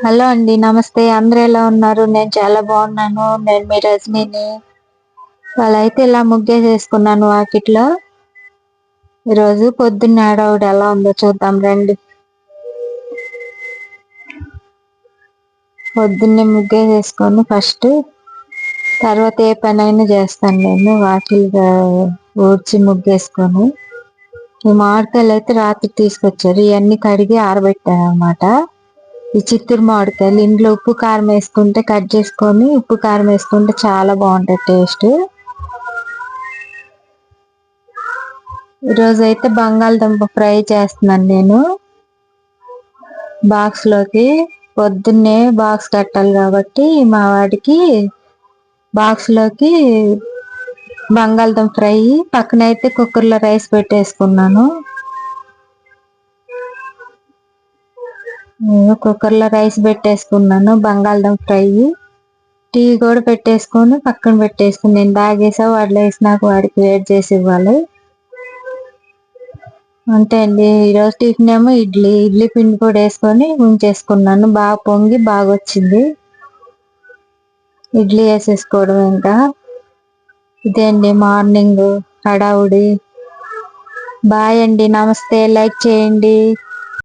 Hello అండి. నమస్తే. అందరూ ఎలా ఉన్నారు? నేను చాలా బాగున్నాను. నేను మీ రజనీని. ఇవాళ అయితే ఇలా ముగ్గేసేసుకున్నాను వాకిట్లో. ఈరోజు పొద్దున్న హడావుడి ఎలా ఉందో చూద్దాం రండి. పొద్దున్నే ముగ్గేసేసుకొని తర్వాత ఏ పనైనా చేస్తాను నేను. వాకిలిగా ఊడ్చి ముగ్గేసుకొని. ఈ మామిడికాయలు అయితే రాత్రి తీసుకొచ్చారు. ఇవన్నీ కడిగి ఆరబెట్టాను అనమాట. ఈ చిత్తూరు మామిడికాయలు ఇంట్లో ఉప్పు కారం వేసుకుంటే కట్ చేసుకొని ఉప్పు కారం వేసుకుంటే చాలా బాగుంటాయి టేస్ట్. ఈరోజు అయితే బంగాళదుంప ఫ్రై చేస్తున్నాను నేను బాక్స్ లోకి. పొద్దున్నే బాక్స్ కట్టాలి కాబట్టి మా వాడికి బాక్స్ లోకి బంగాళదుంప ఫ్రై, పక్కనైతే కుక్కర్లో రైస్ పెట్టేసుకున్నాను. కుక్కర్లో రైస్ పెట్టేసుకున్నాను, బంగాళదుంప ఫ్రై, టీ కూడా పెట్టేసుకొని పక్కన పెట్టేసుకుని నేను తాగేసా. వాడు లేసినాక వాడికి వేడి చేసి ఇవ్వాలి. అంతే అండి. ఈరోజు టిఫిన్ ఏమో ఇడ్లీ పిండి కూడా వేసుకొని ఉంచేసుకున్నాను. బాగా పొంగి బాగా వచ్చింది. ఇడ్లీ వేసేసుకోవడం ఇంకా. ఇదే అండి మార్నింగ్ హడావుడి. బాయ్ అండి. నమస్తే. లైక్ చేయండి.